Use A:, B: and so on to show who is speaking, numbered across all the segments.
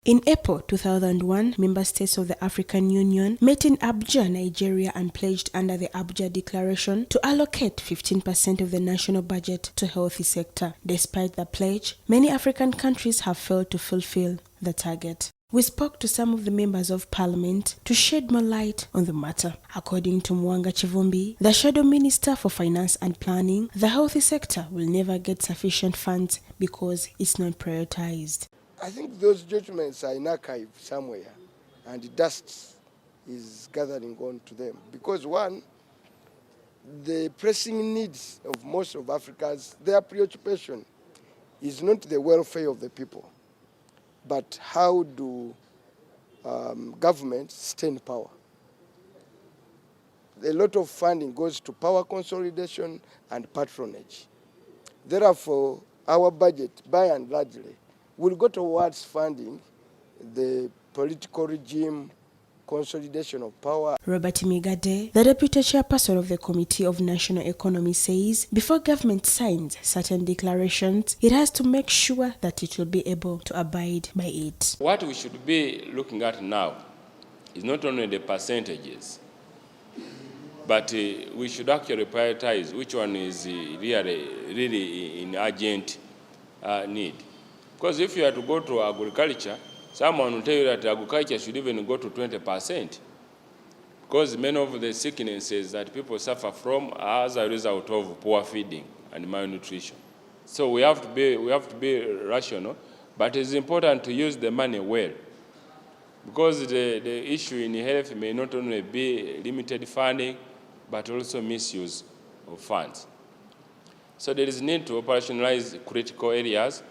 A: In April 2001, member states of the African Union met in Abuja, Nigeria, and pledged under the Abuja Declaration to allocate 15% of the national budget to healthy sector. Despite the pledge, many African countries have failed to fulfill the target. We spoke to some of the members of parliament to shed more light on the matter. According to Mwanga Chivumbi, the Shadow Minister for Finance and Planning, the healthy sector will never get sufficient funds because it's not prioritized.
B: I think those judgments are in archive somewhere, and the dust is gathering on to them. Because one, the pressing needs of most of Africans, their preoccupation is not the welfare of the people, but how do governments stay in power. A lot of funding goes to power consolidation and patronage. Therefore, our budget, by and largely, will go towards funding the political regime, consolidation of power.
A: Robert Migade, the deputy chairperson of the Committee of National Economy, says before government signs certain declarations, it has to make sure that it will be able to abide by it.
C: What we should be looking at now is not only the percentages, but we should actually prioritize which one is really in urgent need. Because if you are to go to agriculture, someone will tell you that agriculture should even go to 20%. Because many of the sicknesses that people suffer from are as a result of poor feeding and malnutrition. So we have to be rational, but it's important to use the money well. Because the issue in health may not only be limited funding, but also misuse of funds. So there is need to operationalize critical areas.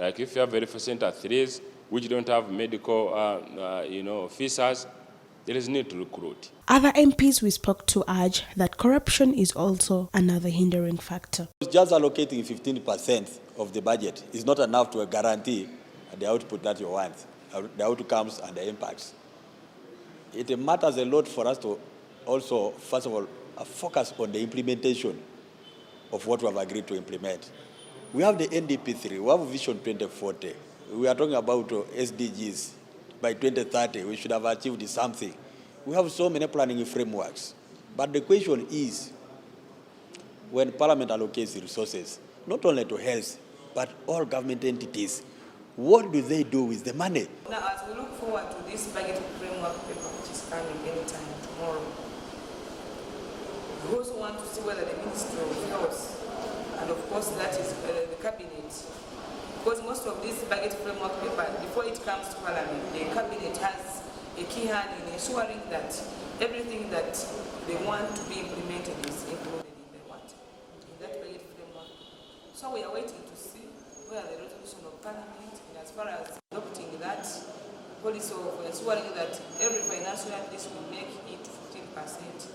C: Like if you have very center 3s, which don't have medical officers, there is need to recruit.
A: Other MPs we spoke to urge that corruption is also another hindering factor.
D: Just allocating 15% of the budget is not enough to guarantee the output that you want, the outcomes and the impacts. It matters a lot for us to also, first of all, focus on the implementation of what we have agreed to implement. We have the NDP3, we have Vision 2040. We are talking about SDGs. By 2030, we should have achieved something. We have so many planning frameworks. But the question is, when Parliament allocates resources, not only to health, but all government entities, what do they do with the money?
E: Now, as we look forward to this budget framework paper, which is coming anytime tomorrow, we also want to see whether the Ministry of Health, and of course that is the cabinet, because most of this budget framework paper, before it comes to Parliament, the cabinet has a key hand in ensuring that everything that they want to be implemented is included in that budget framework. So we are waiting to see where the resolution of Parliament, and as far as adopting that policy of ensuring that every financial list will make it 15%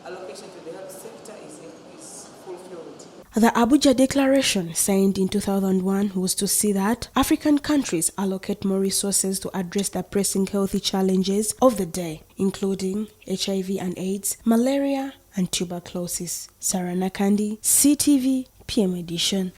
E: allocation to the health sector is fulfilled.
A: The Abuja Declaration, signed in 2001, was to see that African countries allocate more resources to address the pressing healthy challenges of the day, including HIV and AIDS, malaria, and tuberculosis. Sarah Nakandi, CTV, PM Edition.